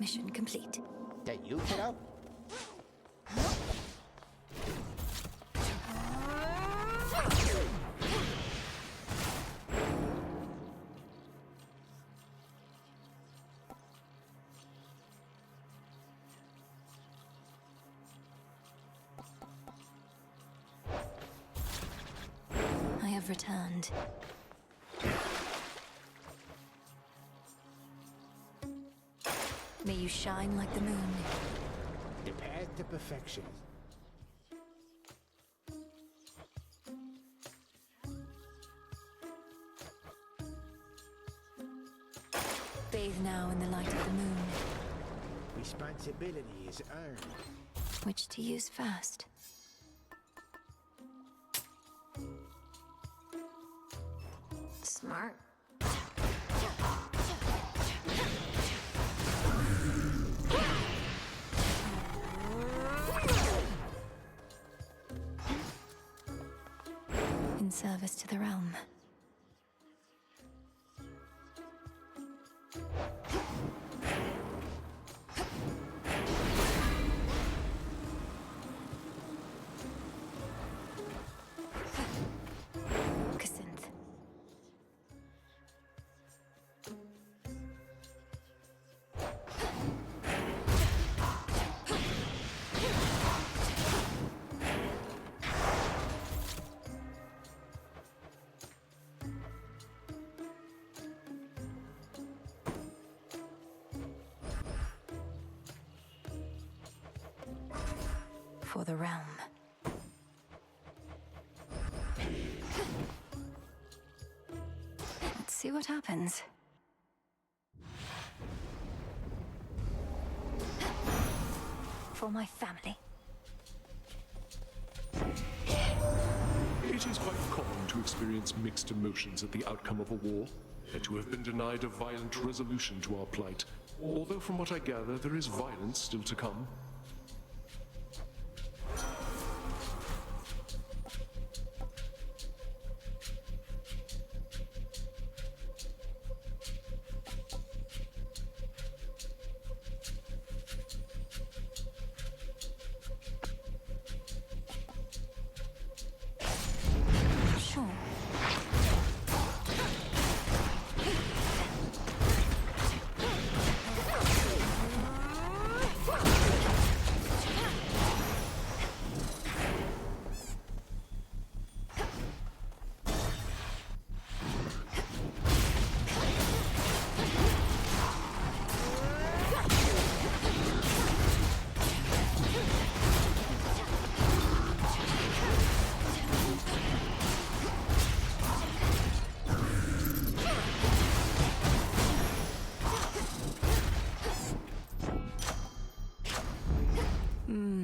Mission complete. That you, kiddo? I have returned. May you shine like the moon. The path to perfection. Bathe now in the light of the moon. Responsibility is earned. Which to use fast. Smart. In service to the realm. For the realm. Let's see what happens. For my family. It is quite common to experience mixed emotions at the outcome of a war, and to have been denied a violent resolution to our plight. Although from what I gather, there is violence still to come.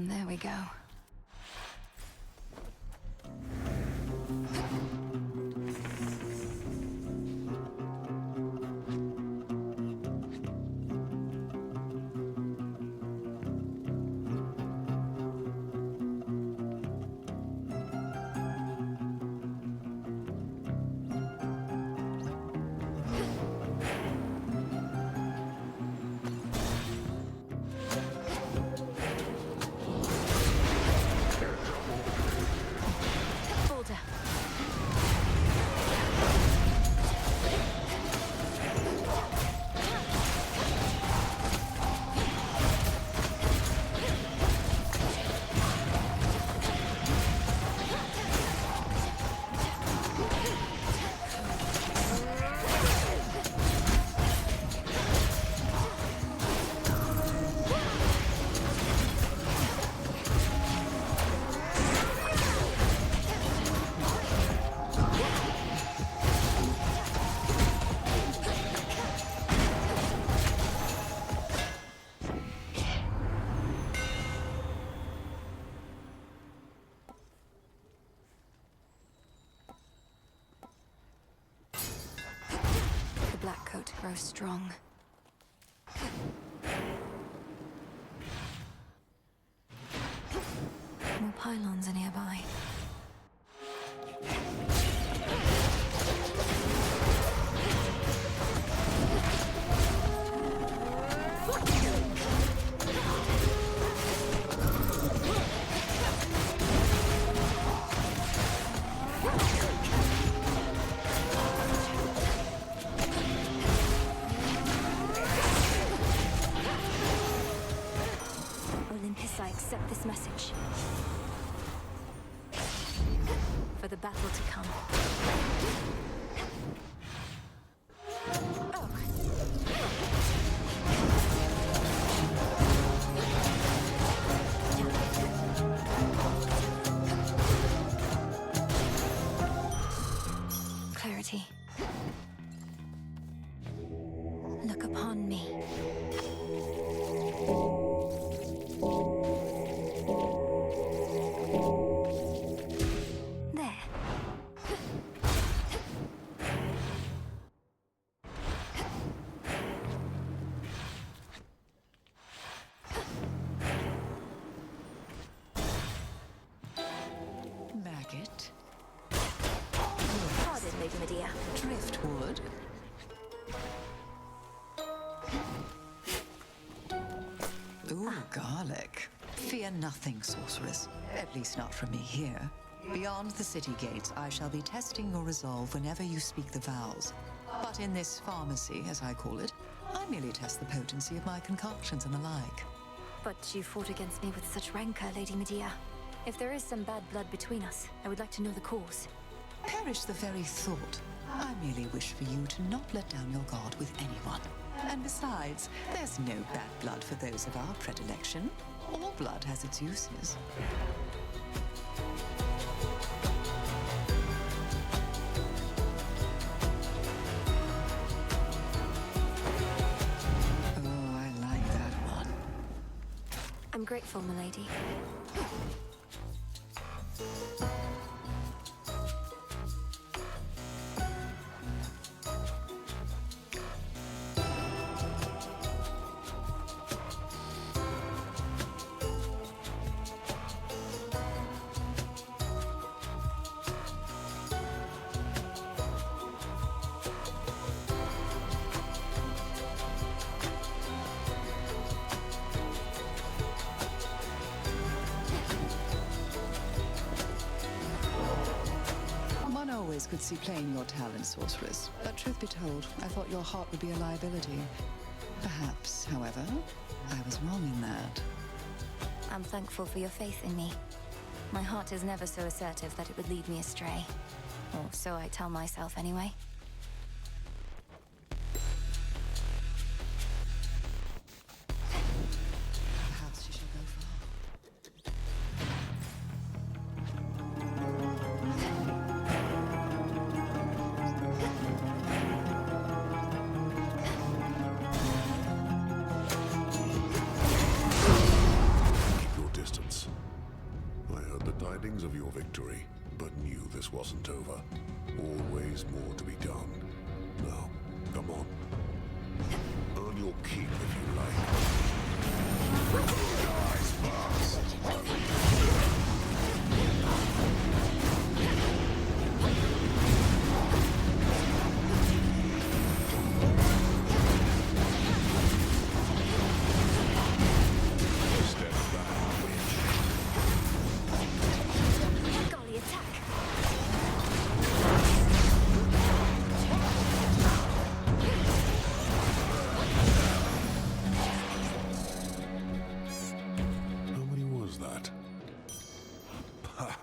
There we go. Grow strong. More pylons are nearby. accept this message. For the battle to come. Clarity. Look upon me. There. Maggot. Pardon, Lady Medea. Driftwood. Ooh, garlic. Fear nothing, sorceress. At least not from me here. Beyond the city gates, I shall be testing your resolve whenever you speak the vows. But in this pharmacy, as I call it, I merely test the potency of my concoctions and the like. But you fought against me with such rancor, Lady Medea. If there is some bad blood between us, I would like to know the cause. Perish the very thought. I merely wish for you to not let down your guard with anyone. And besides, there's no bad blood for those of our predilection. All blood has its uses. Oh, I like that one. I'm grateful, milady. One always could see plain your talent, sorceress. But truth be told, I thought your heart would be a liability. Perhaps, however, I was wrong in that. I'm thankful for your faith in me. My heart is never so assertive that it would lead me astray. Or so I tell myself anyway. Perhaps she shall go far. Keep your distance. I heard the tidings of your victory, but knew this wasn't over. Always more to be done. Now, come on. Earn your keep if you like. Die, Sparks! Step back, witch. Golly, attack! How many was that? Ha!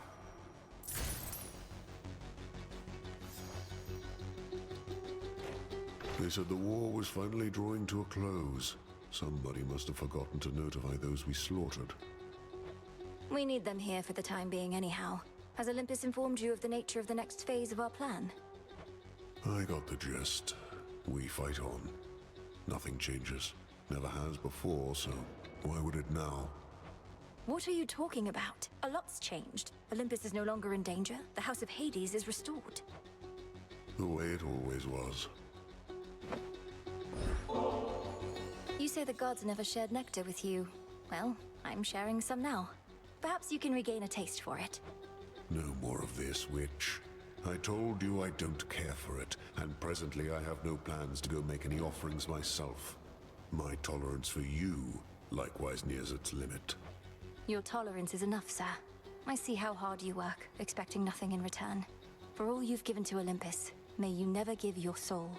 They said the war was finally drawing to a close. Somebody must have forgotten to notify those we slaughtered. We need them here for the time being anyhow. Has Olympus informed you of the nature of the next phase of our plan? I got the gist. We fight on. Nothing changes. Never has before, so why would it now? What are you talking about? A lot's changed. Olympus is no longer in danger. The House of Hades is restored. The way it always was. You say the gods never shared nectar with you. Well, I'm sharing some now. Perhaps you can regain a taste for it. No more of this, witch. I told you I don't care for it, and presently I have no plans to go make any offerings myself. My tolerance for you likewise nears its limit. Your tolerance is enough, sir. I see how hard you work, expecting nothing in return. For all you've given to Olympus, may you never give your soul.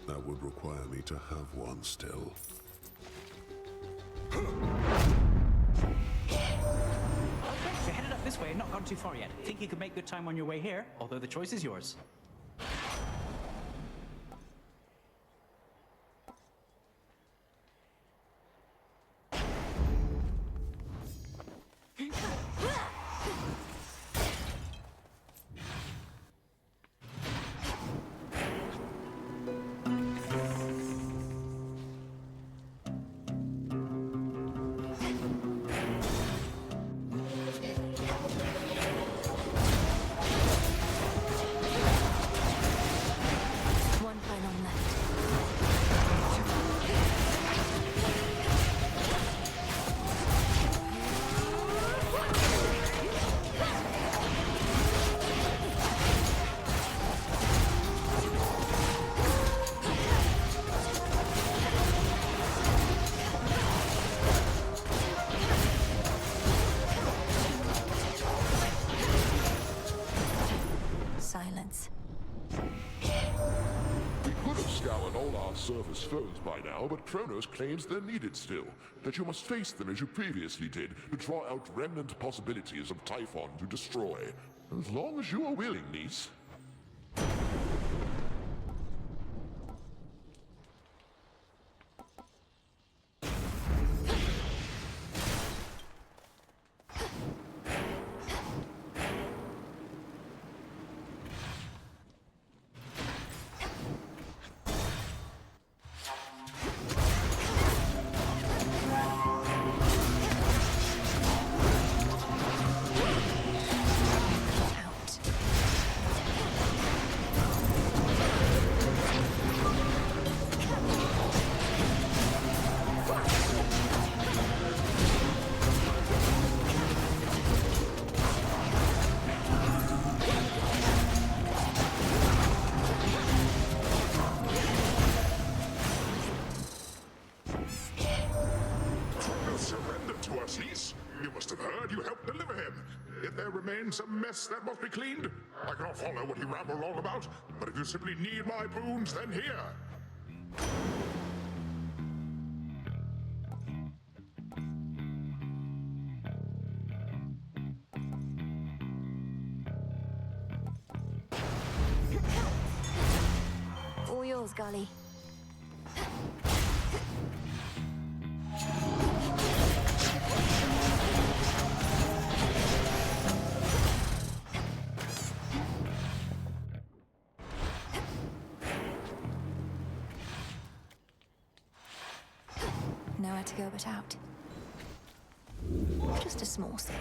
That would require me to have one still. gone too far yet. Think you could make good time on your way here, although the choice is yours. Silence. We could have scoured all our surface foes by now, but Chronos claims they're needed still. That you must face them as you previously did, to draw out remnant possibilities of Typhon to destroy. As long as you are willing, niece. You must have heard you helped deliver him. If there remains some mess that must be cleaned, I cannot follow what you ramble on about, but if you simply need my boons, then here. All yours, Gully. Nowhere to go but out. Just a small sip.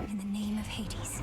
In the name of Hades.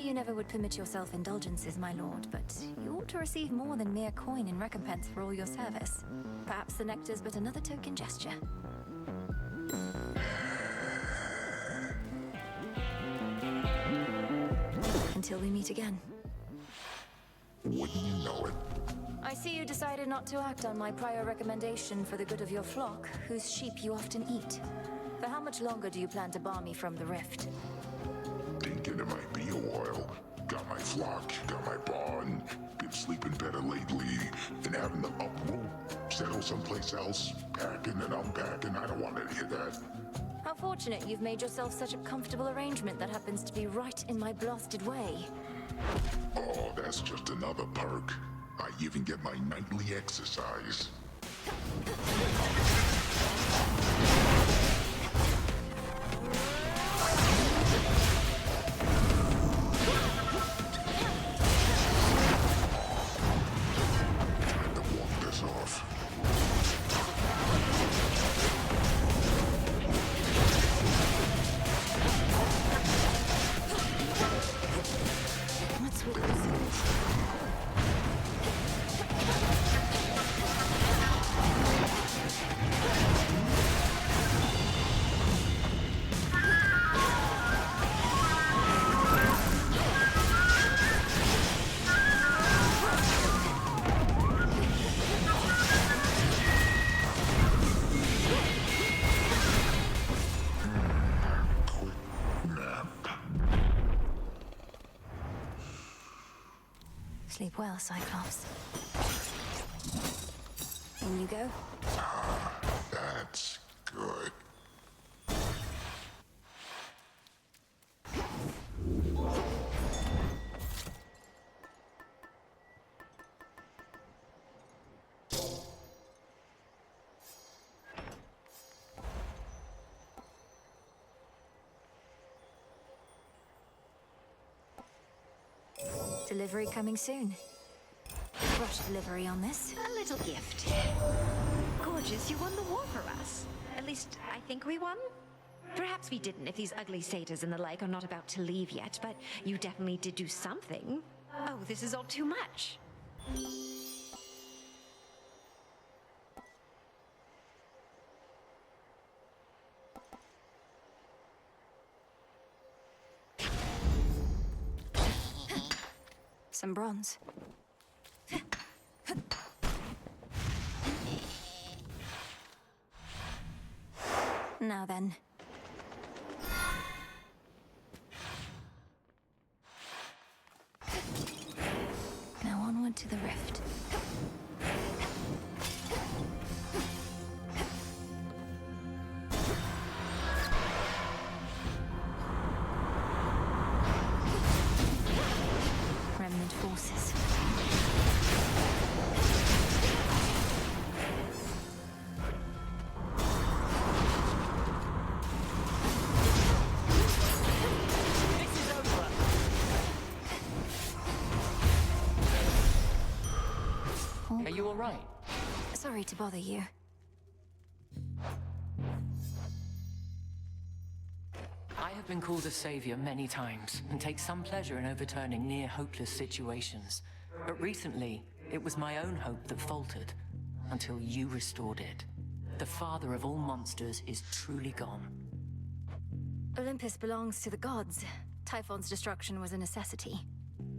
You never would permit yourself indulgences, my lord, but you ought to receive more than mere coin in recompense for all your service. Perhaps the nectar's but another token gesture. Until we meet again. Wouldn't you know it? I see you decided not to act on my prior recommendation for the good of your flock, whose sheep you often eat. For how much longer do you plan to bar me from the rift? Thinking it might be a while. Got my flock, got my barn. Been sleeping better lately than having to uproot, settle someplace else, packing and unpacking. I don't want any of that. How fortunate you've made yourself such a comfortable arrangement that happens to be right in my blasted way. Oh, that's just another perk. I even get my nightly exercise. Time to walk this off. Sleep well, Cyclops. In you go. That's good. Delivery coming soon. Rush delivery on this. A little gift. Gorgeous, you won the war for us. At least, I think we won. Perhaps we didn't if these ugly satyrs and the like are not about to leave yet, but you definitely did do something. Oh, this is all too much. Some bronze. Now then. Now onward to the rift. Remnant forces. Are you all right? Sorry to bother you. I have been called a savior many times and take some pleasure in overturning near-hopeless situations. But recently, it was my own hope that faltered, until you restored it. The father of all monsters is truly gone. Olympus belongs to the gods. Typhon's destruction was a necessity.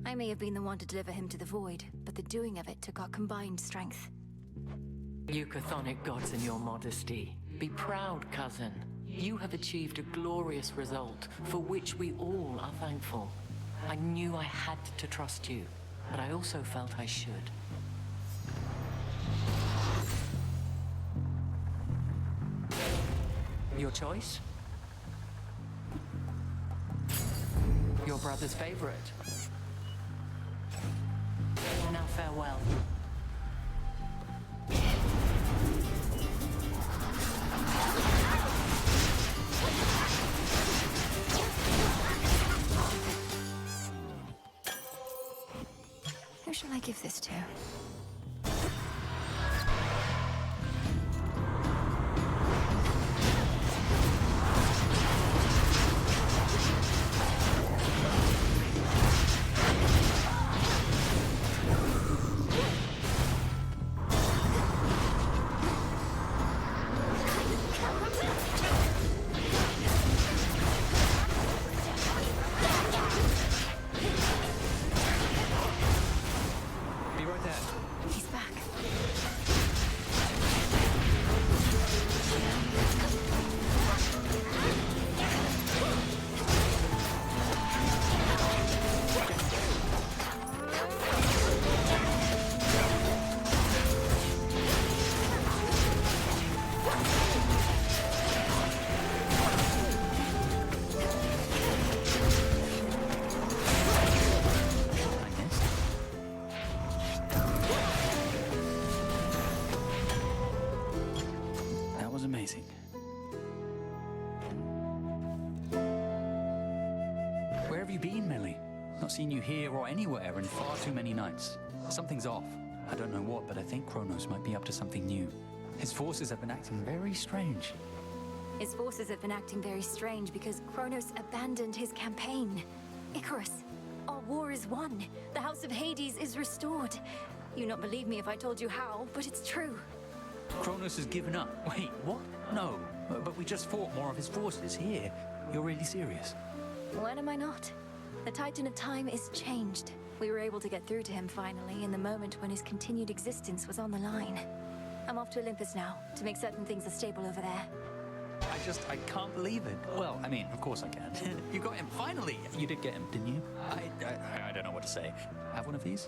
I may have been the one to deliver him to the void, but the doing of it took our combined strength. You chthonic gods and your modesty. Be proud, cousin. You have achieved a glorious result, for which we all are thankful. I knew I had to trust you, but I also felt I should. Your choice? Your brother's favorite. Now farewell. Who shall I give this to? He's back. That was amazing. Where have you been, Millie? Not seen you here or anywhere in far too many nights. Something's off. I don't know what, but I think Chronos might be up to something new. His forces have been acting very strange. His forces have been acting very strange because Chronos abandoned his campaign. Icarus, our war is won. The House of Hades is restored. You'd not believe me if I told you how, but it's true. Chronos has given up. Wait, what? No, but we just fought more of his forces here. You're really serious? When am I not? The Titan of Time is changed. We were able to get through to him finally in the moment when his continued existence was on the line. I'm off to Olympus now, to make certain things are stable over there. I I can't believe it. Well, I mean, of course I can. You got him, finally! You did get him, didn't you? I don't know what to say. Have one of these?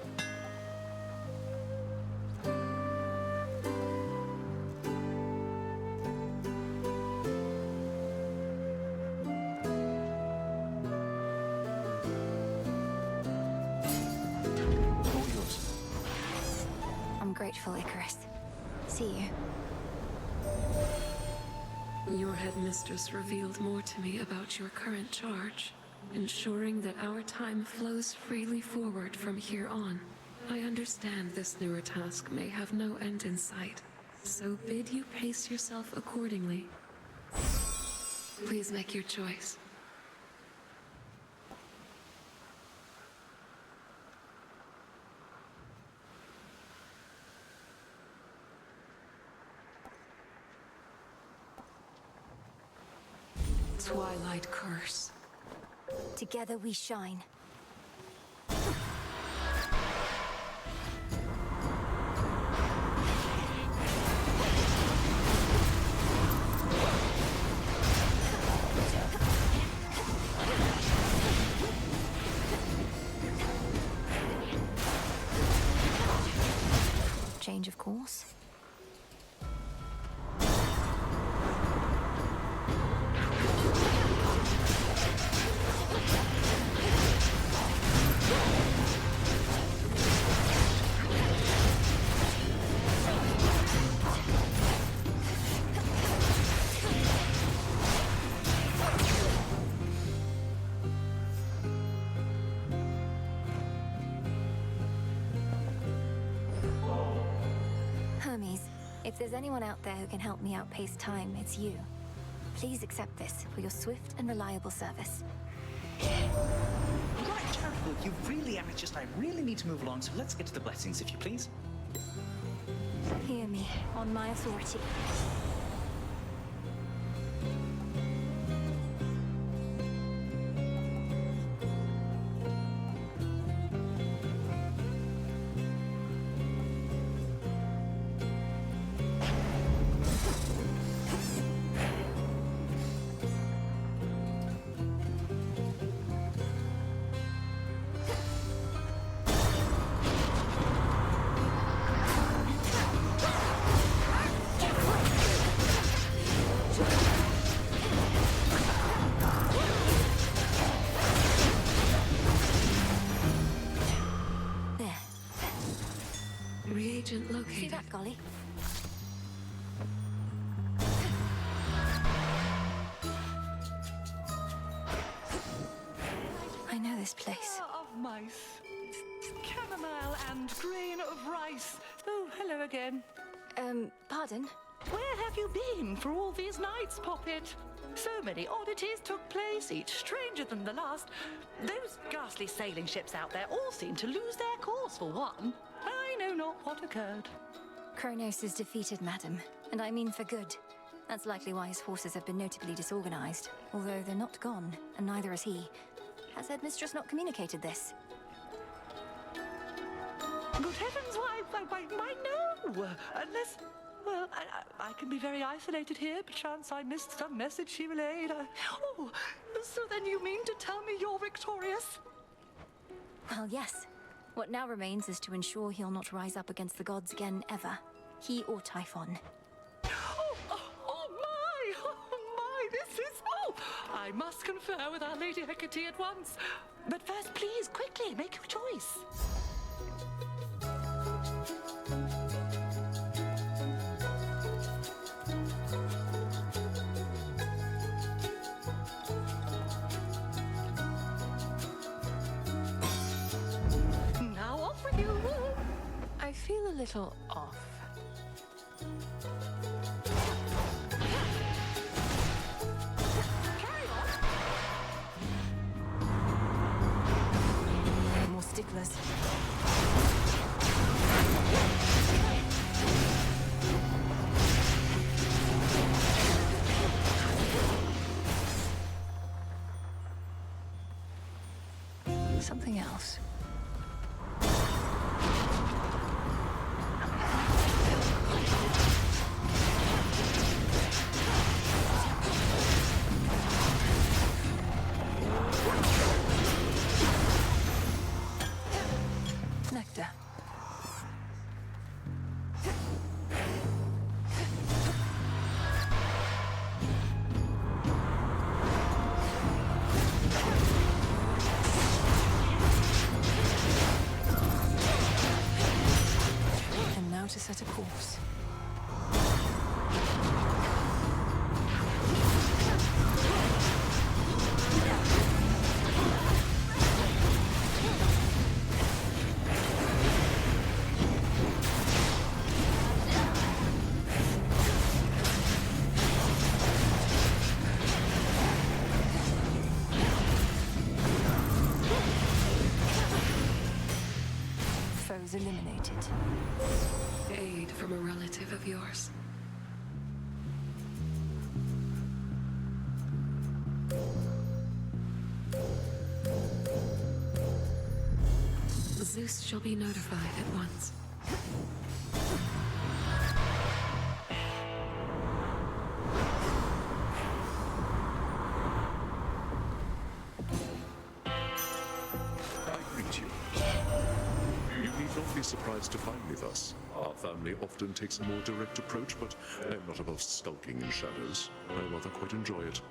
All yours. I'm grateful, Icarus. See you. Your headmistress revealed more to me about your current charge, ensuring that our time flows freely forward from here on. I understand this newer task may have no end in sight, so bid you pace yourself accordingly. Please make your choice. Twilight Curse. Together we shine. Change of course. If there's anyone out there who can help me outpace time, it's you. Please accept this for your swift and reliable service. Right, careful. You really are just... I really need to move along, so let's get to the blessings, if you please. Hear me, on my authority. Located. See that, Golly? I know this place. Of mice, chamomile and grain of rice. Oh, hello again. Pardon? Where have you been for all these nights, Poppet? So many oddities took place, each stranger than the last. Those ghastly sailing ships out there all seem to lose their course for one. I know not what occurred. Chronos is defeated, madam, and I mean for good. That's likely why his forces have been notably disorganized, although they're not gone, and neither is he. Has headmistress not communicated this? Good heavens, why no! Unless... Well, I can be very isolated here. Perchance I missed some message she relayed. Oh, so then you mean to tell me you're victorious? Well, yes. What now remains is to ensure he'll not rise up against the gods again, ever. He or Typhon. Oh my, this is... Oh, I must confer with our Lady Hecate at once. But first, please, quickly, make your choice. Now off with you. I feel a little off. Carry on. More sticklers. Something else. set a course. Foes eliminated. Aid from a relative of yours. Zeus shall be notified at once. I greet you. You need not be surprised to find me thus. Our family often takes a more direct approach, but I am not above skulking in shadows. I rather quite enjoy it.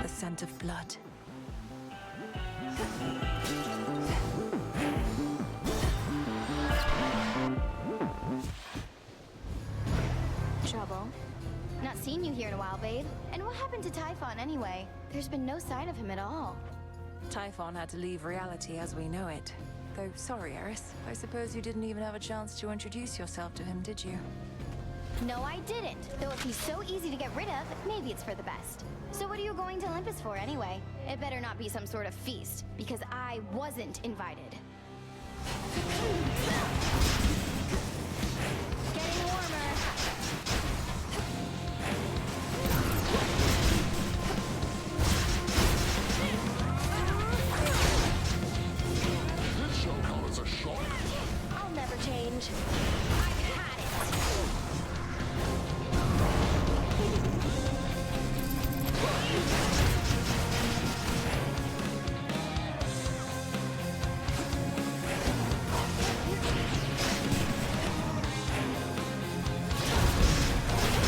The scent of blood. Trouble? Not seen you here in a while, babe. And what happened to Typhon anyway? There's been no sign of him at all. Typhon had to leave reality as we know it. Though, sorry, Eris. I suppose you didn't even have a chance to introduce yourself to him, did you? No, I didn't. Though if he's so easy to get rid of, maybe it's for the best. So what are you going to Olympus for anyway? It better not be some sort of feast, because I wasn't invited. Getting warmer. This shall come as a shock. I'll never change. I've had it.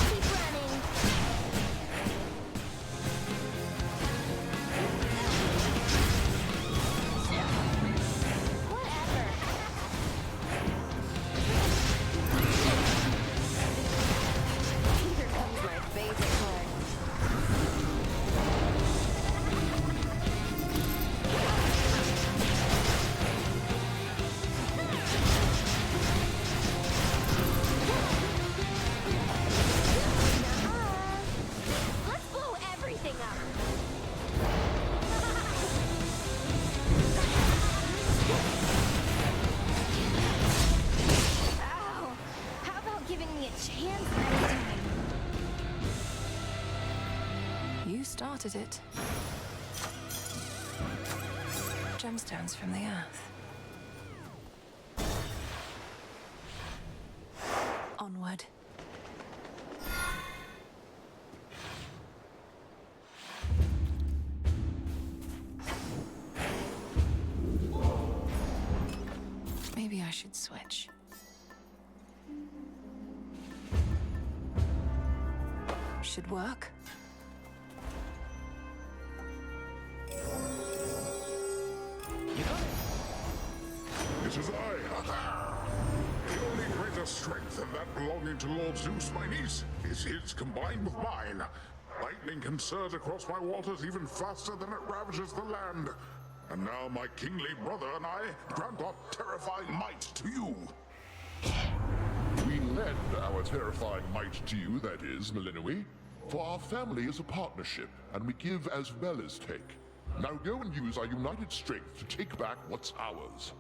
Keep running. Whatever. Here comes my favorite part. Nuh-uh. Let's blow everything up. Ow! How about giving me a chance next time? You started it. Gemstones from the earth. Onward. Maybe I should switch. Should work. It is I. The only greater strength than that belonging to Lord Zeus, my niece, is his combined with mine. Lightning can surge across my waters even faster than it ravages the land. And now my kingly brother and I grant our terrifying might to you. We lend our terrifying might to you, that is, Melinoi. For our family is a partnership, and we give as well as take. Now go and use our united strength to take back what's ours.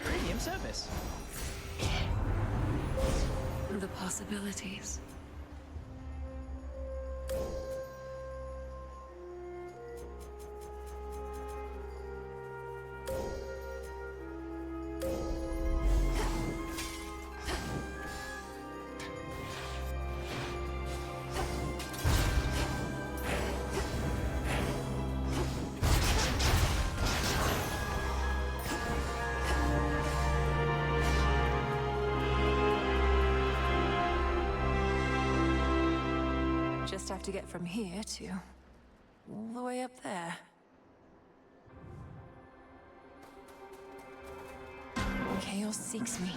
Premium service. The possibilities. just have to get from here to all the way up there. Chaos seeks me.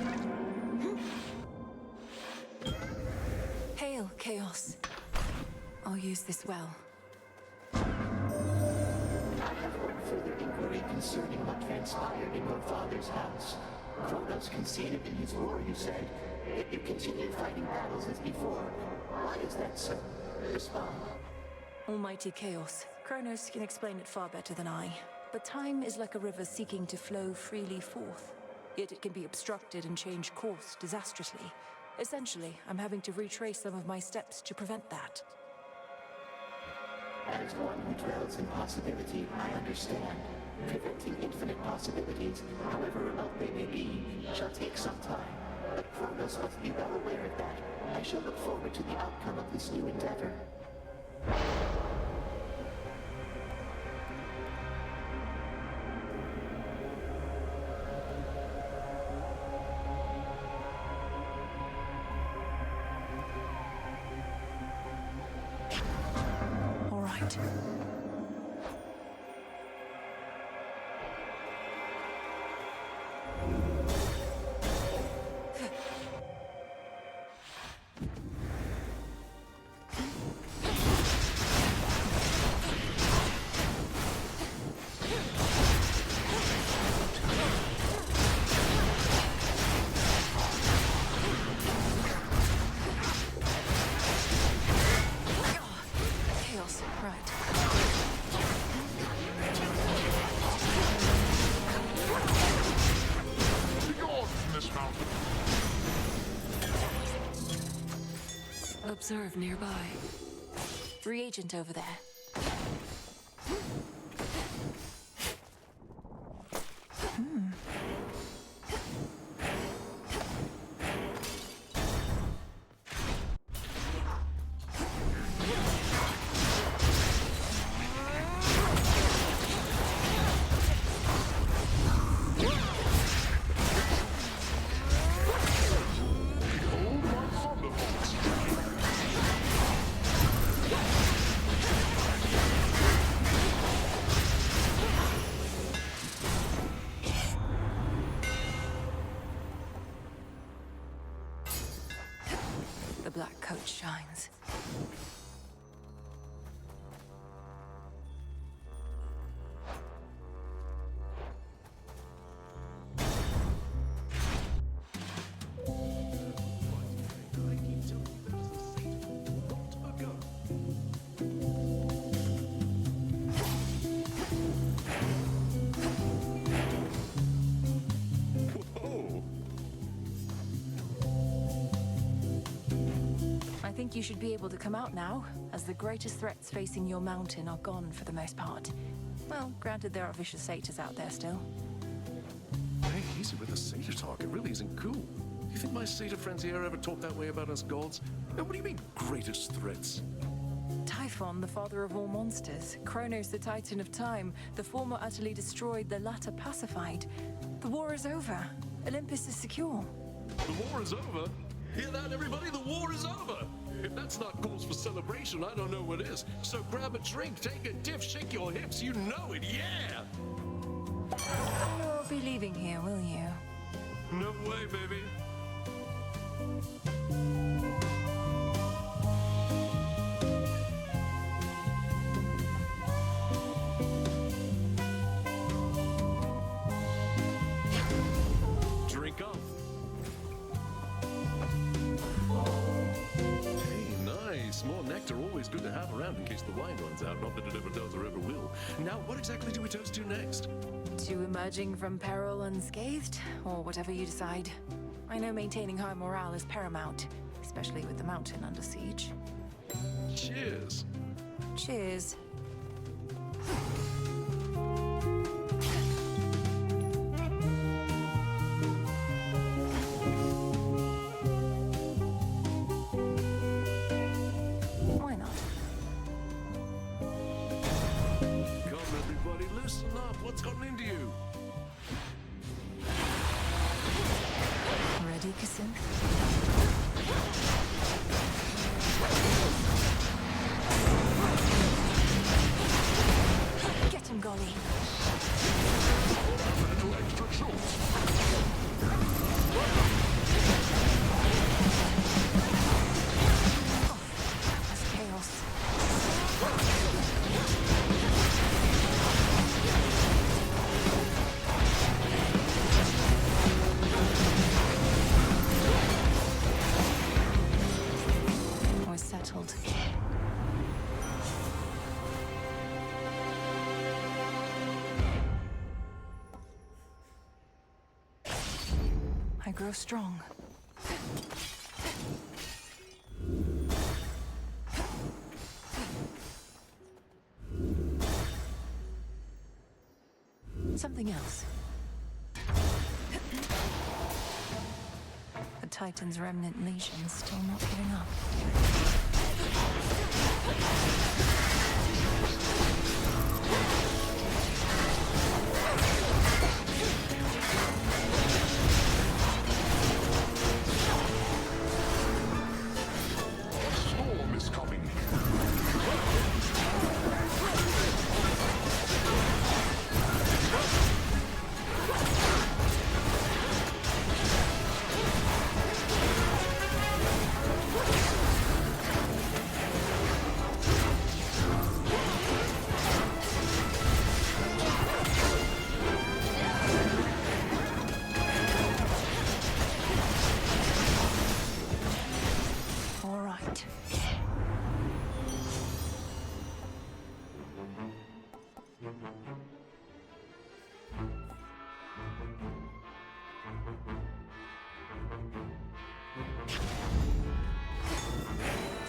Hail, Chaos. I'll use this well. I have one further inquiry concerning what transpired in your father's house. Chronos conceded in his war, you said. Yet you continue fighting battles as before. Why is that so? Respond. Almighty Chaos. Chronos can explain it far better than I. But time is like a river seeking to flow freely forth. Yet it can be obstructed and change course disastrously. Essentially, I'm having to retrace some of my steps to prevent that. As one who dwells in possibility, I understand. Preventing infinite possibilities, however remote they may be, shall take some time. But Chronos must be well aware of that. I shall look forward to the outcome of this new endeavor. All right. Observe nearby. Reagent over there. The black coat shines. I think you should be able to come out now, as the greatest threats facing your mountain are gone for the most part. Well, granted there are vicious satyrs out there still. Hey, easy with the satyr talk. It really isn't cool. You think my satyr friends here ever talk that way about us gods? Now, what do you mean, greatest threats? Typhon, the father of all monsters. Chronos, the titan of time. The former utterly destroyed, the latter pacified. The war is over. Olympus is secure. The war is over? Hear that, everybody? The war is over! If that's not cause for celebration, I don't know what is. So grab a drink, take a dip, shake your hips, you know it, yeah! You won't be leaving here, will you? No way, baby. Drink up. More nectar, always good to have around in case the wine runs out. Not that it ever does or ever will. Now, what exactly do we toast to next? To emerging from peril unscathed, or whatever you decide. I know maintaining high morale is paramount, especially with the mountain under siege. Cheers. Cheers. What's gotten into you? Ready, Cassandra? grow strong. Something else. The Titan's remnant legions still not giving up. Storm is coming. All right.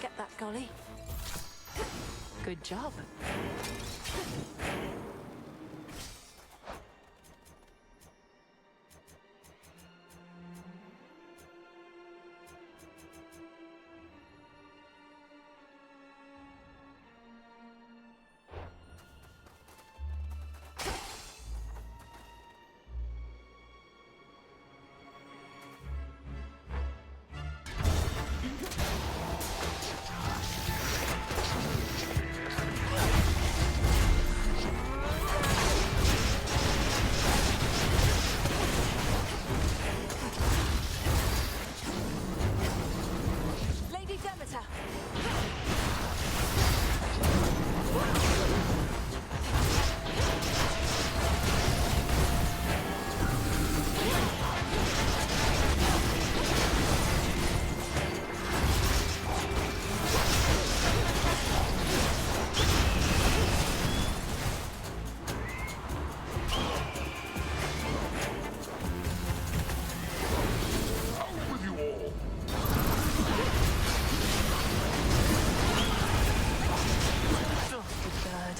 Get that, Golly. Good job. Lady Demeter! Out with you all. Good bird.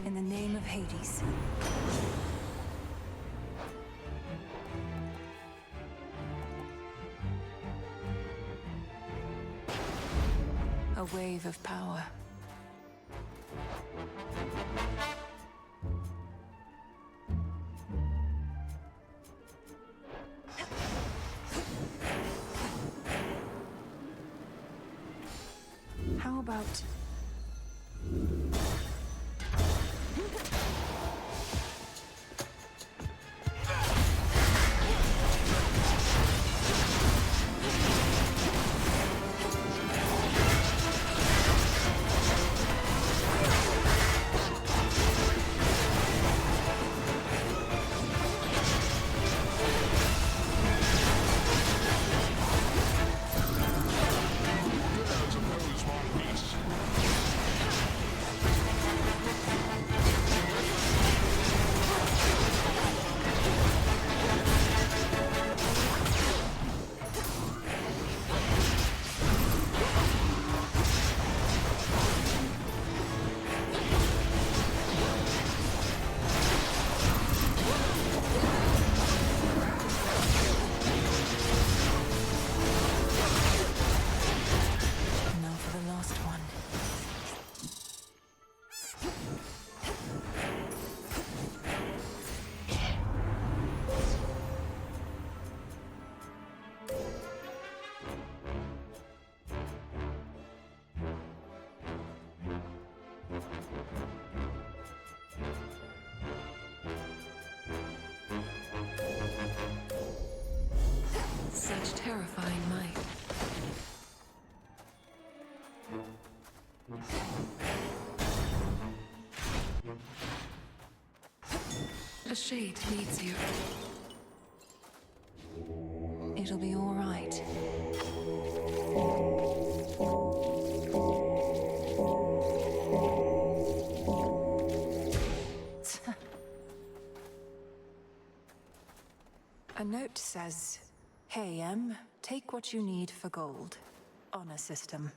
In the name of Hades. A wave of power. How about... Dares oppose my peace. Now for the last one. Such terrifying might. A shade needs you. It'll be all right. note says, "Hey, M, take what you need for gold." Honor system.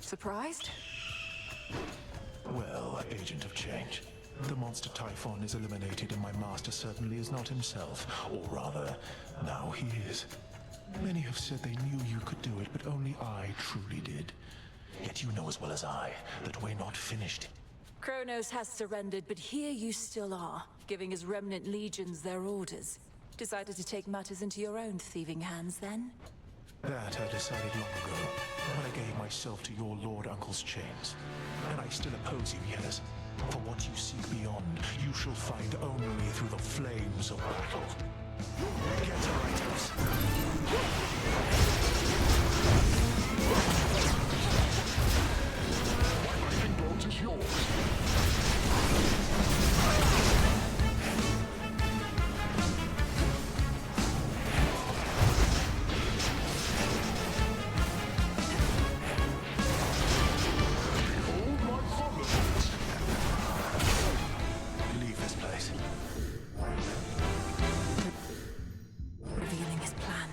Surprised? Well, Agent of Change. The monster Typhon is eliminated and my master certainly is not himself. Or rather, now he is. Many have said they knew you could do it, but only I truly did. Yet you know as well as I that we're not finished. Chronos has surrendered, but here you still are, giving his remnant legions their orders. Decided to take matters into your own thieving hands, then? That I decided long ago, when I gave myself to your Lord Uncle's chains. And I still oppose you, yes. For what you seek beyond, you shall find only through the flames of battle. Get her, items. My lightning bolt is yours. Revealing his plan.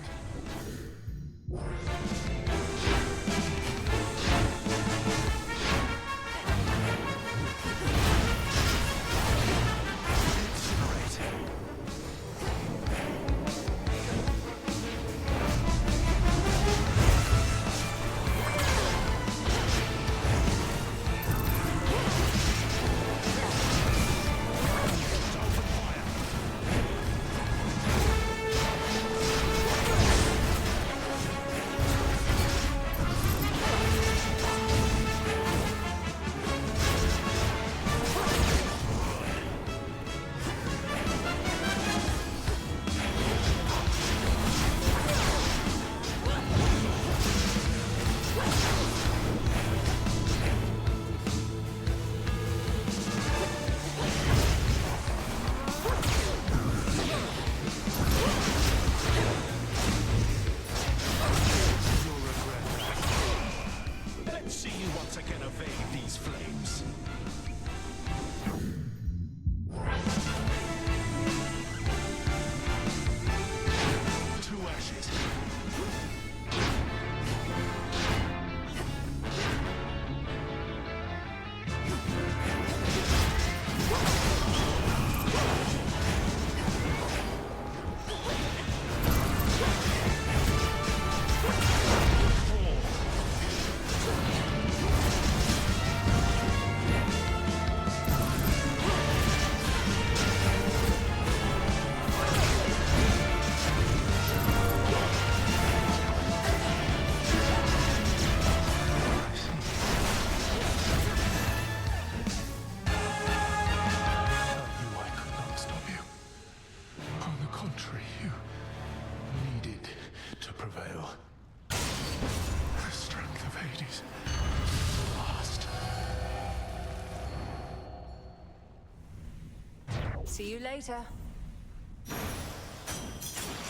See you later.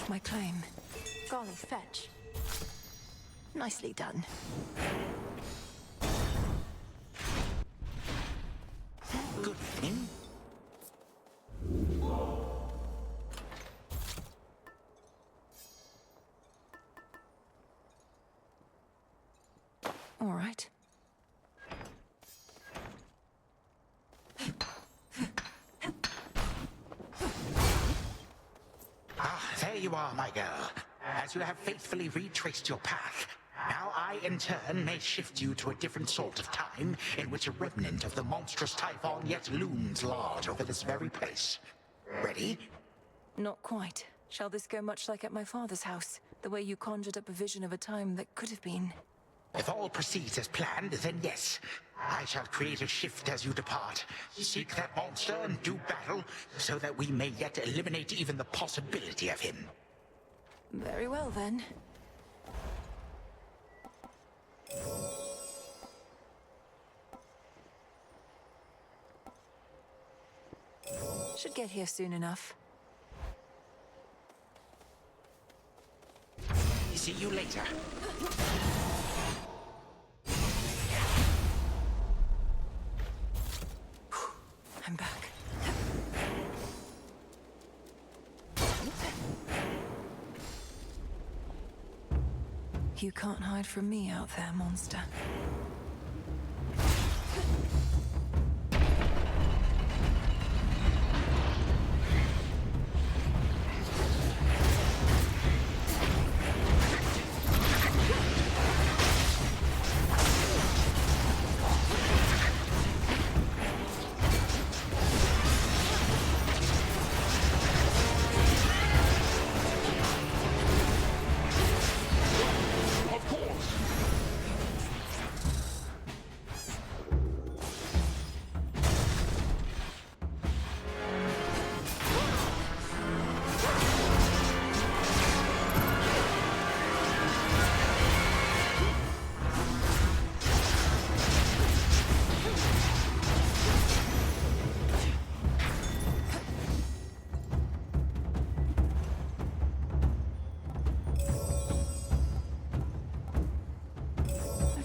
My claim. Golly fetch. Nicely done. Good evening. All right. There you are, my girl. As you have faithfully retraced your path, now I, in turn, may shift you to a different sort of time in which a remnant of the monstrous Typhon yet looms large over this very place. Ready? Not quite. Shall this go much like at my father's house? The way you conjured up a vision of a time that could have been? If all proceeds as planned, then yes. I shall create a shift as you depart. Seek that monster and do battle, so that we may yet eliminate even the possibility of him. Very well, then. Should get here soon enough. See you later. I'm back. You can't hide from me out there, monster.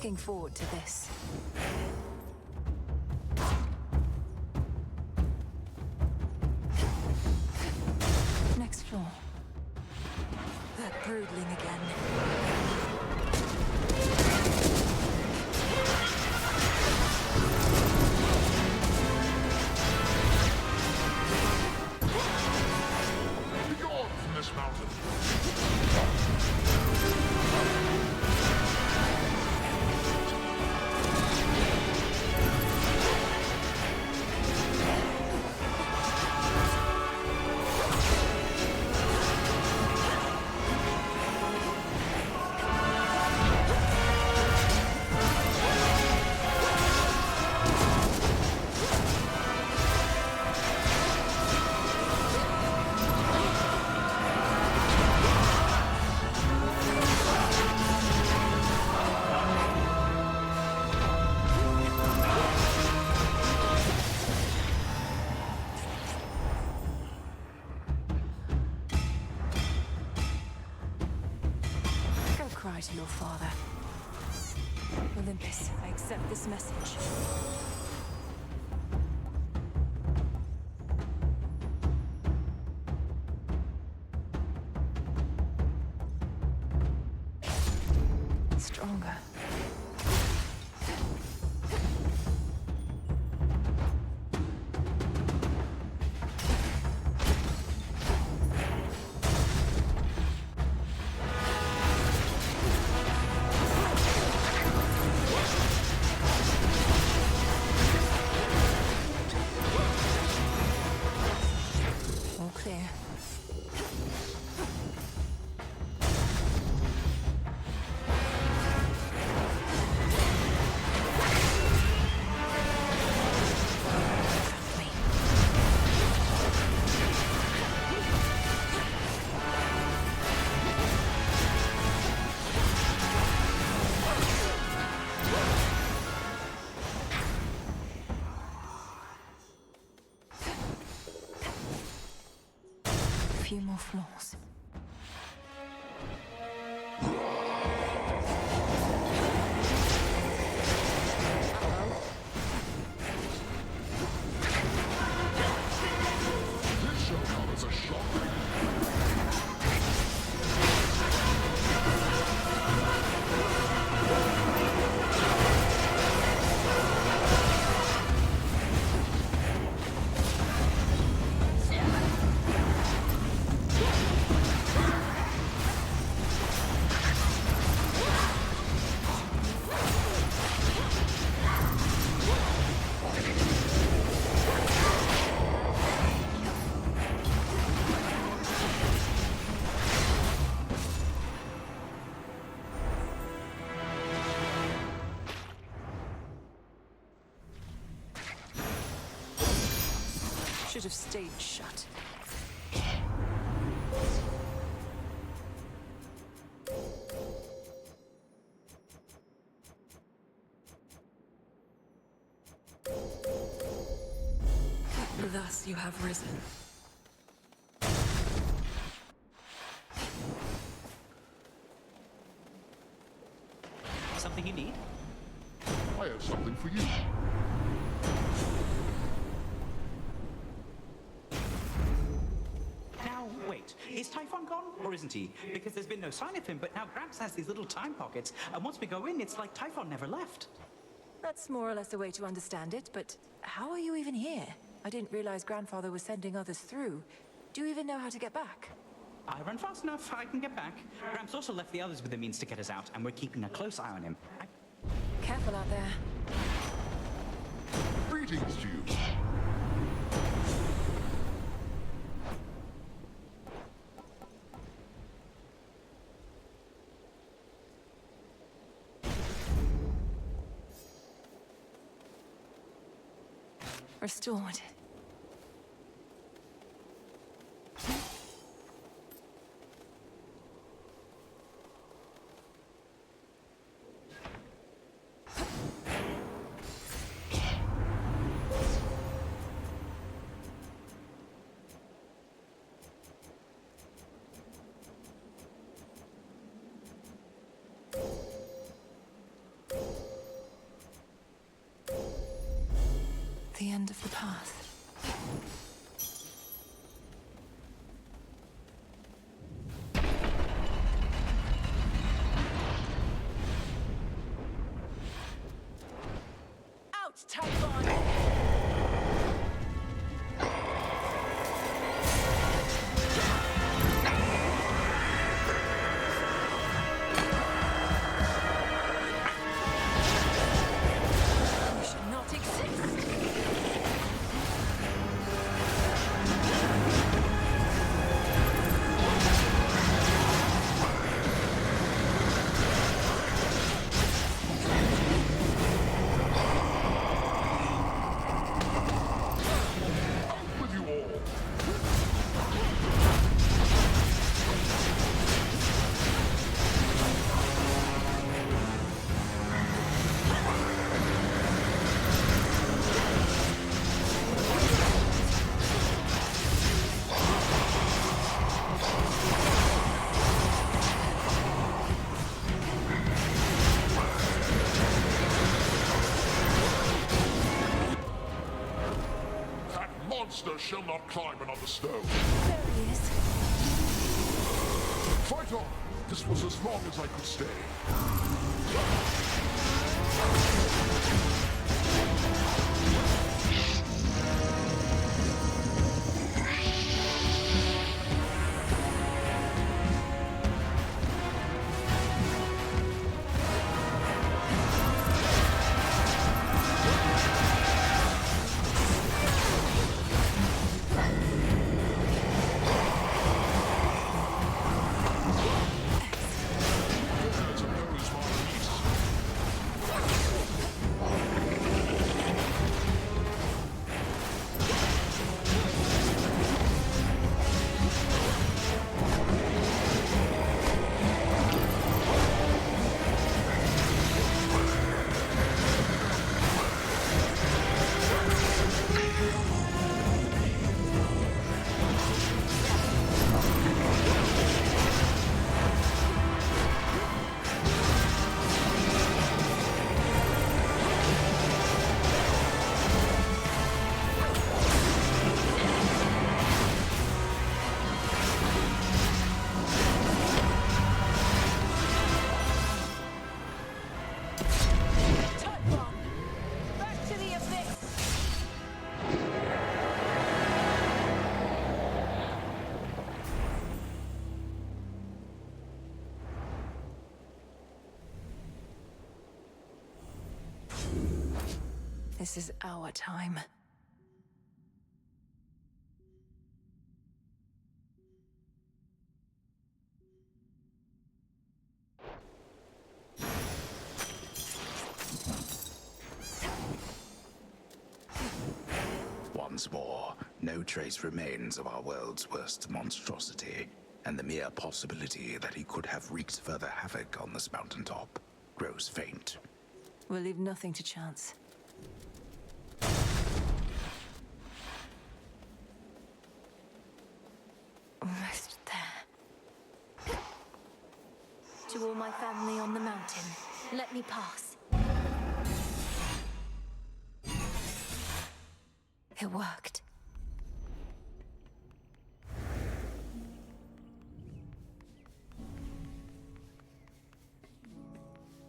Looking forward to this. Next floor. That broodling again. Begone from this mountain! Cry to your father. Olympus, I accept this message. Stronger. A few more floors. This shall come as a shock. Should have stayed shut. Thus you have risen. Something you need? I have something for you. Now, wait. Is Typhon gone, or isn't he? Because there's been no sign of him, but now Gramps has these little time pockets, and once we go in, it's like Typhon never left. That's more or less a way to understand it, but how are you even here? I didn't realize Grandfather was sending others through. Do you even know how to get back? I run fast enough, I can get back. Gramps also left the others with the means to get us out, and we're keeping a close eye on him. Careful out there. Greetings to you. Restored. The end of the path. Out, Typhon! You should not exist! Monster shall not climb another stone. There he is. Fight on! This was as long as I could stay. This is our time. Once more, no trace remains of our world's worst monstrosity, and the mere possibility that he could have wreaked further havoc on this mountaintop grows faint. We'll leave nothing to chance. To all my family on the mountain, let me pass. It worked.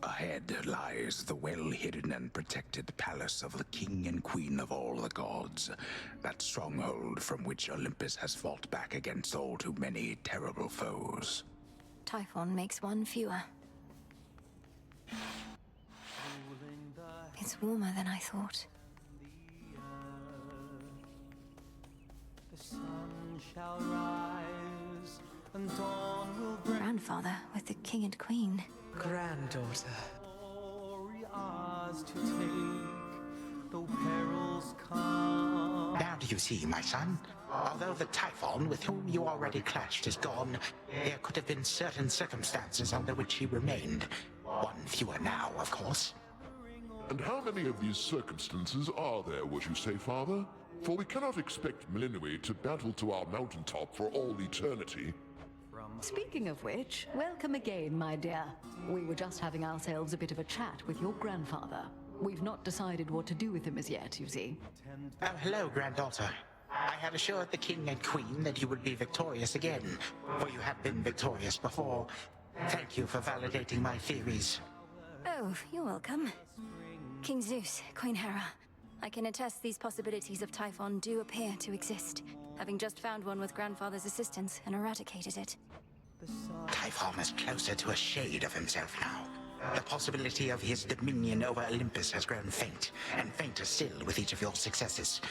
Ahead lies the well-hidden and protected palace of the king and queen of all the gods, that stronghold from which Olympus has fought back against all too many terrible foes. Typhon makes one fewer. It's warmer than I thought. The sun shall rise, and dawn will bring. Grandfather with the king and queen. Granddaughter. Glory ours to take, though perils come. Now do you see, my son? Although the Typhon with whom you already clashed is gone, there could have been certain circumstances under which he remained. One fewer now, of course. And how many of these circumstances are there, would you say, Father? For we cannot expect Melinoi to battle to our mountaintop for all eternity. Speaking of which, welcome again, my dear. We were just having ourselves a bit of a chat with your grandfather. We've not decided what to do with him as yet, you see. Oh, hello, granddaughter. I had assured the king and queen that you would be victorious again, for you have been victorious before. Thank you for validating my theories. Oh, you're welcome. King Zeus, Queen Hera. I can attest these possibilities of Typhon do appear to exist, having just found one with Grandfather's assistance and eradicated it. Typhon is closer to a shade of himself now. The possibility of his dominion over Olympus has grown faint, and fainter still with each of your successes.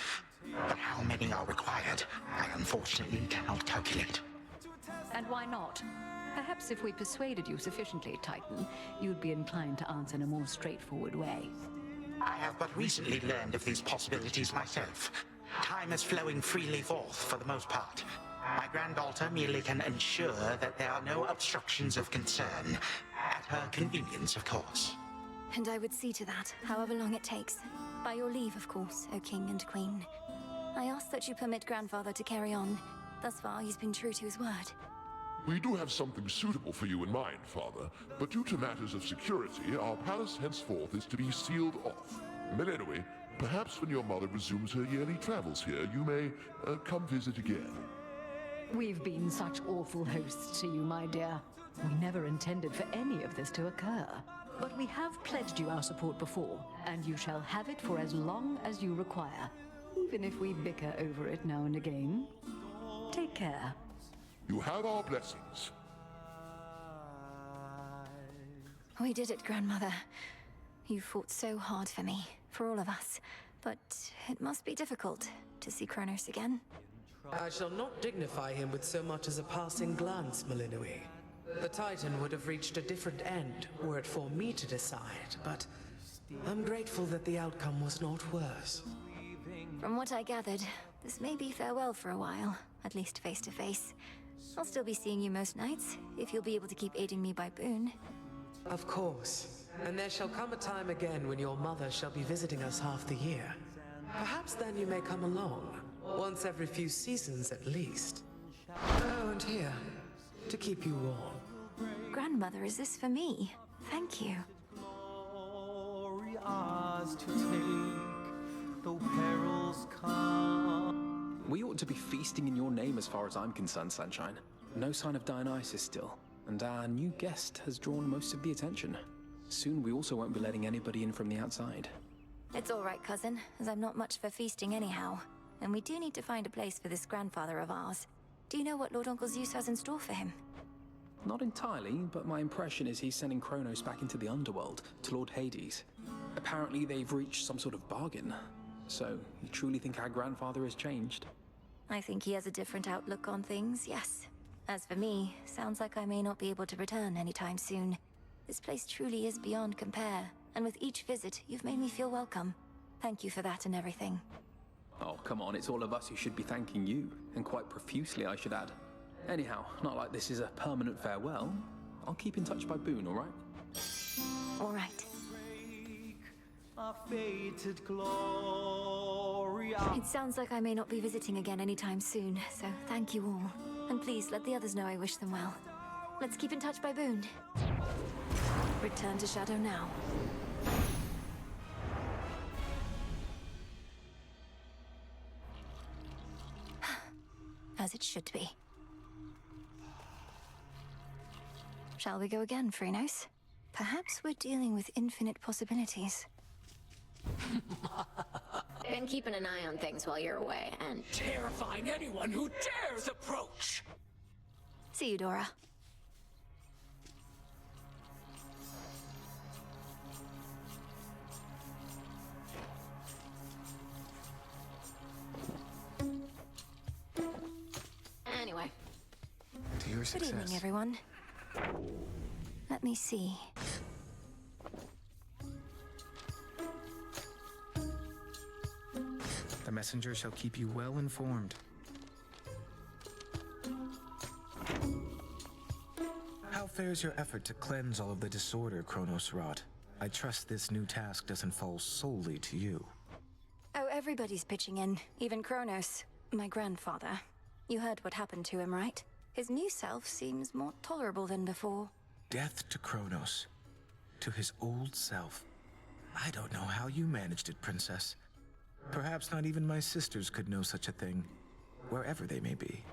But how many are required, I unfortunately cannot calculate. And why not? Perhaps if we persuaded you sufficiently, Titan, you'd be inclined to answer in a more straightforward way. I have but recently learned of these possibilities myself. Time is flowing freely forth for the most part. My granddaughter merely can ensure that there are no obstructions of concern. At her convenience, of course. And I would see to that, however long it takes. By your leave, of course, O King and Queen. I ask that you permit Grandfather to carry on. Thus far, he's been true to his word. We do have something suitable for you in mind, Father, but due to matters of security, our palace henceforth is to be sealed off. Melinoi, perhaps when your mother resumes her yearly travels here, you may come visit again. We've been such awful hosts to you, my dear. We never intended for any of this to occur. But we have pledged you our support before, and you shall have it for as long as you require, even if we bicker over it now and again. Take care. You have our blessings. We did it, Grandmother. You fought so hard for me, for all of us. But it must be difficult to see Chronos again. I shall not dignify him with so much as a passing glance, Melinoi. The Titan would have reached a different end were it for me to decide, but I'm grateful that the outcome was not worse. From what I gathered, this may be farewell for a while, at least face to face. I'll still be seeing you most nights, if you'll be able to keep aiding me by boon. Of course. And there shall come a time again when your mother shall be visiting us half the year. Perhaps then you may come along, once every few seasons at least. Oh, and here, to keep you warm. Grandmother, is this for me? Thank you. Glory ours to take, though perils come. We ought to be feasting in your name as far as I'm concerned, Sunshine. No sign of Dionysus still, and our new guest has drawn most of the attention. Soon we also won't be letting anybody in from the outside. It's all right, cousin, as I'm not much for feasting anyhow. And we do need to find a place for this grandfather of ours. Do you know what Lord Uncle Zeus has in store for him? Not entirely, but my impression is he's sending Chronos back into the underworld, to Lord Hades. Apparently they've reached some sort of bargain. So, you truly think our grandfather has changed? I think he has a different outlook on things, yes. As for me, sounds like I may not be able to return anytime soon. This place truly is beyond compare, and with each visit, you've made me feel welcome. Thank you for that and everything. Oh, come on, it's all of us who should be thanking you, and quite profusely, I should add. Anyhow, not like this is a permanent farewell. I'll keep in touch by boon, all right? All right. Our fated glory. It sounds like I may not be visiting again anytime soon, so thank you all. And please let the others know I wish them well. Let's keep in touch by boon. Return to Shadow now. As it should be. Shall we go again, Chronos? Perhaps we're dealing with infinite possibilities. Been keeping an eye on things while you're away, and Terrifying anyone who dares approach! See you, Dora. anyway. To your success. Good evening, everyone. Let me see. The messenger shall keep you well informed. How fares your effort to cleanse all of the disorder Chronos wrought? I trust this new task doesn't fall solely to you. Oh, everybody's pitching in. Even Chronos, my grandfather. You heard what happened to him, right? His new self seems more tolerable than before. Death to Chronos. To his old self. I don't know how you managed it, Princess. Perhaps not even my sisters could know such a thing, wherever they may be.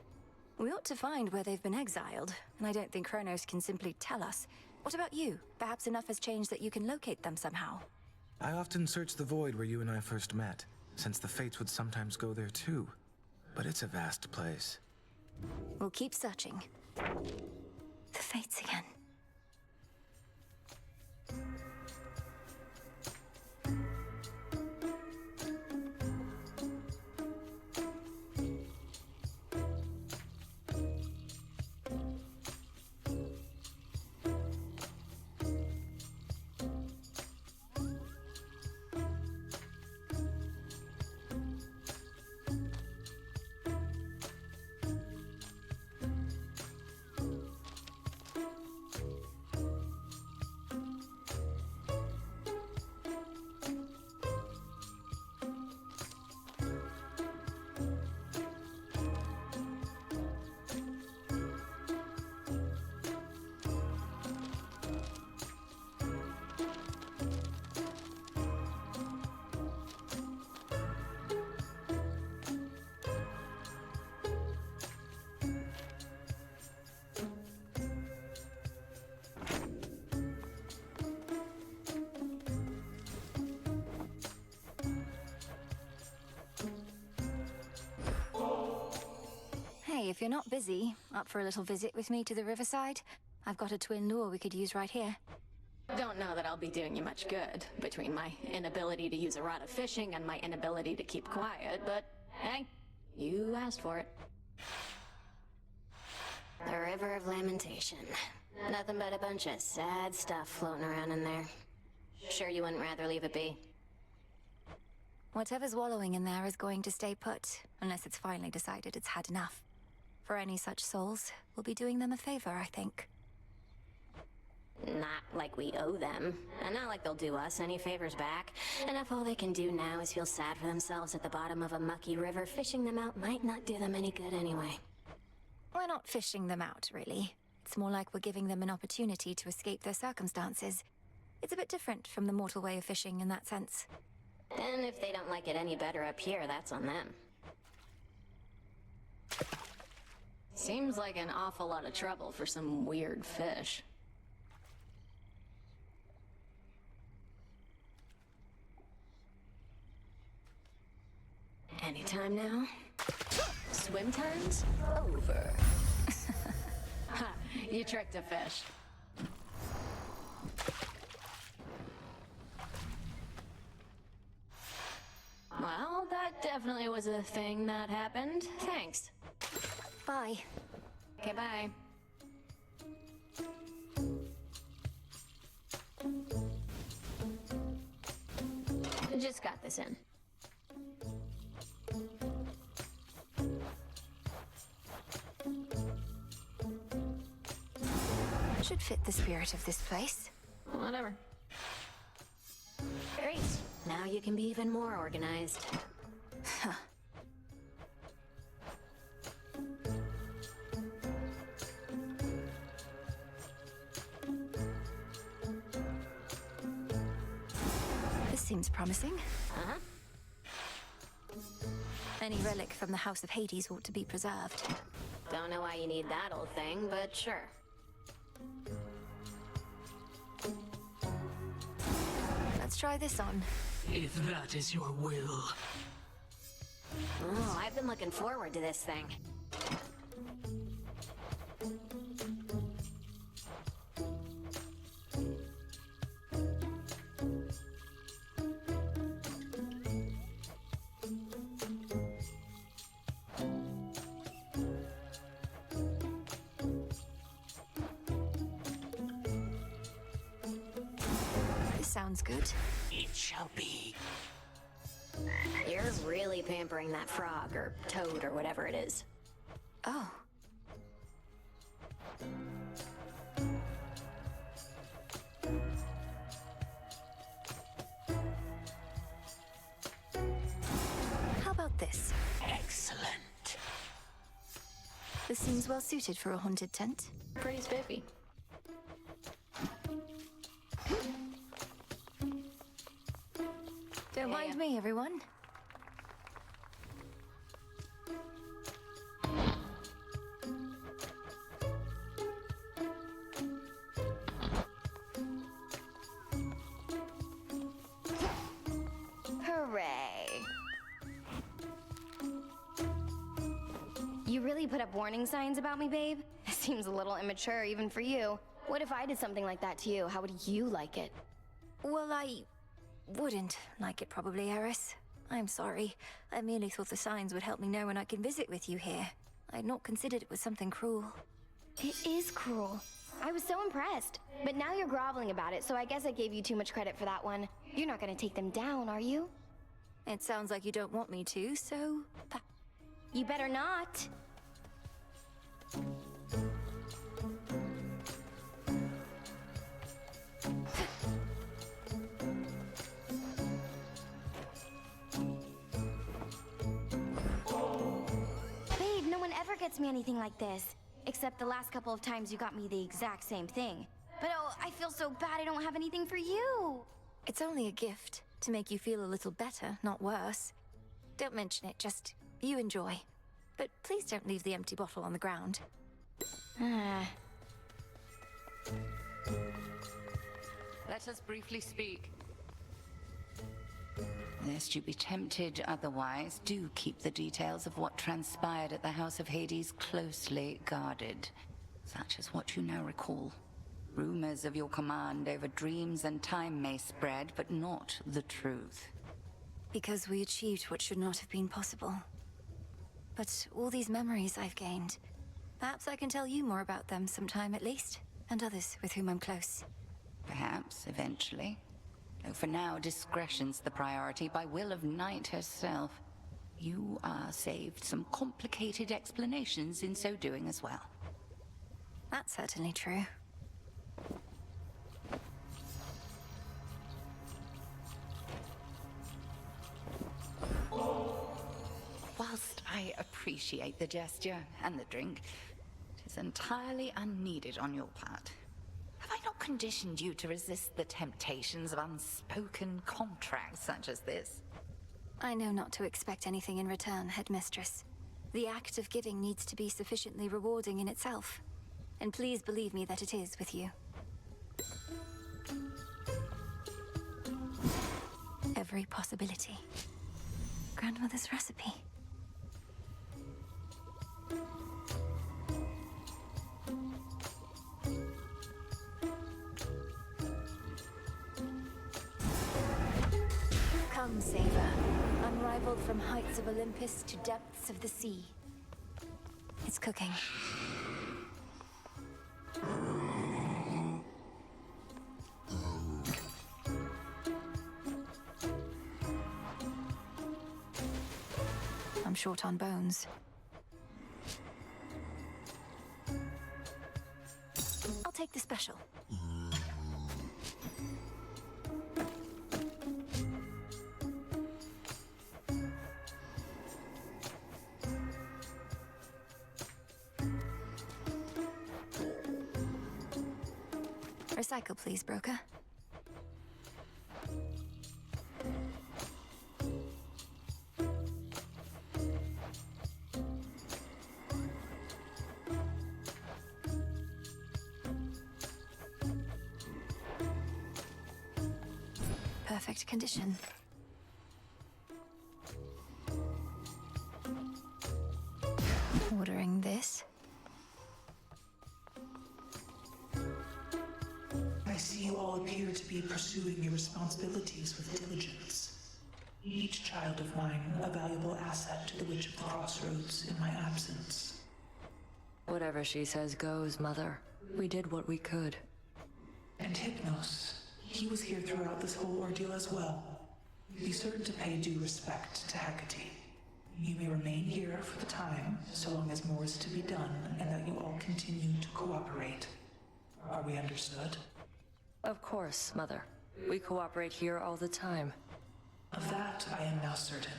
We ought to find where they've been exiled, and I don't think Chronos can simply tell us. What about you? Perhaps enough has changed that you can locate them somehow. I often search the void where you and I first met, since the Fates would sometimes go there too. But it's a vast place. We'll keep searching. The Fates again. Hey, if you're not busy, up for a little visit with me to the riverside? I've got a twin lure we could use right here. Don't know that I'll be doing you much good, between my inability to use a rod of fishing and my inability to keep quiet, but hey, you asked for it. The River of Lamentation. Nothing but a bunch of sad stuff floating around in there. Sure you wouldn't rather leave it be? Whatever's wallowing in there is going to stay put, unless it's finally decided it's had enough. For any such souls, we'll be doing them a favor, I think. Not like we owe them, and not like they'll do us any favors back. And if all they can do now is feel sad for themselves at the bottom of a mucky river, fishing them out might not do them any good anyway. We're not fishing them out, really. It's more like we're giving them an opportunity to escape their circumstances. It's a bit different from the mortal way of fishing in that sense. And if they don't like it any better up here, that's on them. Seems like an awful lot of trouble for some weird fish. Anytime now? Swim time's over. Ha, you tricked a fish. Well, that definitely was a thing that happened. Thanks. Bye. Okay, bye. Just got this in. Should fit the spirit of this place. Whatever. Great. Now you can be even more organized. Huh. Seems promising. Uh-huh. Any relic from the House of Hades ought to be preserved. Don't know why you need that old thing, but sure. Let's try this on. If that is your will. Oh, I've been looking forward to this thing. This sounds good. It shall be. You're really pampering that frog, or toad, or whatever it is. Oh. How about this? Excellent. This seems well suited for a haunted tent. Pretty spiffy. Don't mind me, everyone. Hooray. You really put up warning signs about me, babe? It seems a little immature even for you. What if I did something like that to you? How would you like it? Well, I wouldn't like it probably, Eris. I'm sorry. I merely thought the signs would help me know when I can visit with you here. I'd not considered it was something cruel. It is cruel. I was so impressed. But now you're groveling about it, so I guess I gave you too much credit for that one. You're not gonna take them down, are you? It sounds like you don't want me to, so... You better not. Babe, no one ever gets me anything like this. Except the last couple of times you got me the exact same thing. But oh, I feel so bad I don't have anything for you. It's only a gift, to make you feel a little better, not worse. Don't mention it, just you enjoy. But please don't leave the empty bottle on the ground. Let us briefly speak. Lest you be tempted otherwise, do keep the details of what transpired at the House of Hades closely guarded. Such as what you now recall. Rumors of your command over dreams and time may spread, but not the truth. Because we achieved what should not have been possible. But all these memories I've gained, perhaps I can tell you more about them sometime at least, and others with whom I'm close. Perhaps, eventually. Though for now, discretion's the priority by will of Night herself. You are saved some complicated explanations in so doing as well. That's certainly true. Whilst I appreciate the gesture and the drink, it is entirely unneeded on your part. Have I not conditioned you to resist the temptations of unspoken contracts such as this? I know not to expect anything in return, Headmistress. The act of giving needs to be sufficiently rewarding in itself. And please believe me that it is with you. Every possibility. Grandmother's recipe. Come, Saver. Unrivaled from heights of Olympus to depths of the sea. It's cooking. I'm short on bones. I'll take the special. Recycle, please, broker. perfect condition. Ordering this. I see you all appear to be pursuing your responsibilities with diligence. Each child of mine a valuable asset to the Witch of the Crossroads in my absence. Whatever she says goes, Mother. We did what we could. And Hypnos, he was here throughout this whole ordeal as well. Be certain to pay due respect to Hecate. You may remain here for the time, so long as more is to be done, and that you all continue to cooperate. Are we understood? Of course, Mother. We cooperate here all the time. Of that I am now certain.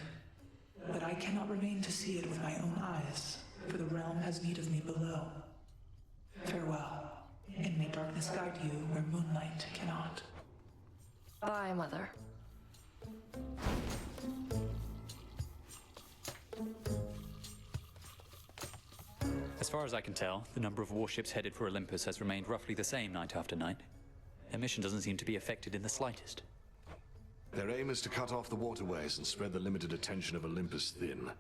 But I cannot remain to see it with my own eyes, for the realm has need of me below. Farewell, and may darkness guide you where moonlight cannot. Bye, Mother. As far as I can tell, the number of warships headed for Olympus has remained roughly the same night after night. Their mission doesn't seem to be affected in the slightest. Their aim is to cut off the waterways and spread the limited attention of Olympus thin.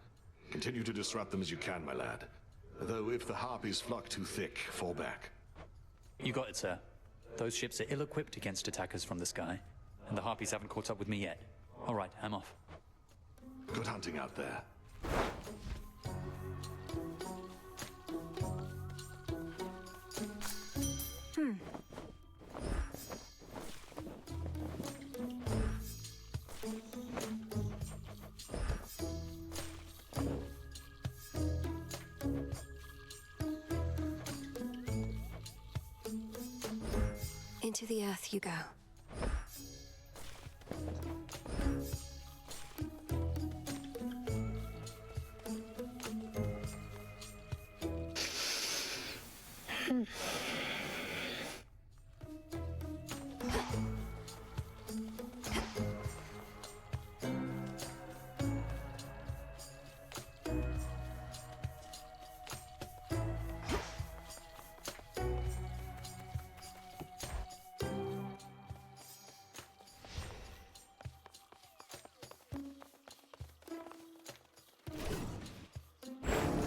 Continue to disrupt them as you can, my lad. Though if the Harpies flock too thick, fall back. You got it, sir. Those ships are ill-equipped against attackers from the sky, and the Harpies haven't caught up with me yet. All right, I'm off. Good hunting out there. Into the earth you go.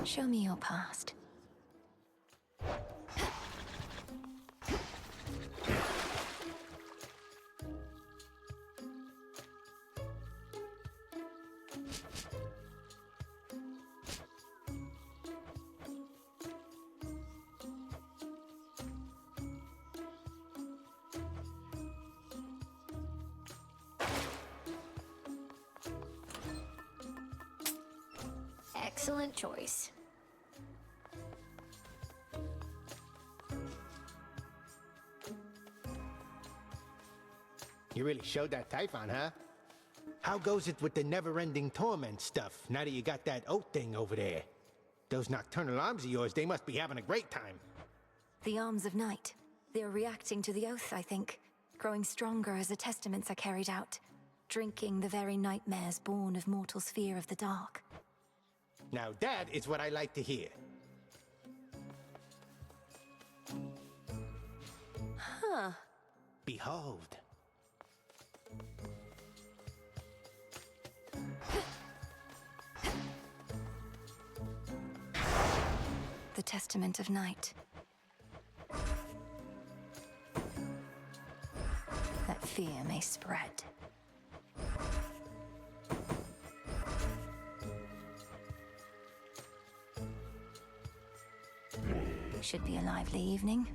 Show me your past. Excellent choice. You really showed that Typhon, huh? How goes it with the never-ending torment stuff, now that you got that oath thing over there? Those nocturnal arms of yours, they must be having a great time. The arms of night. They're reacting to the oath, I think. Growing stronger as the testaments are carried out. Drinking the very nightmares born of mortal's fear of the dark. Now that is what I like to hear. Huh. Behold. The testament of night. That fear may spread. Should be a lively evening.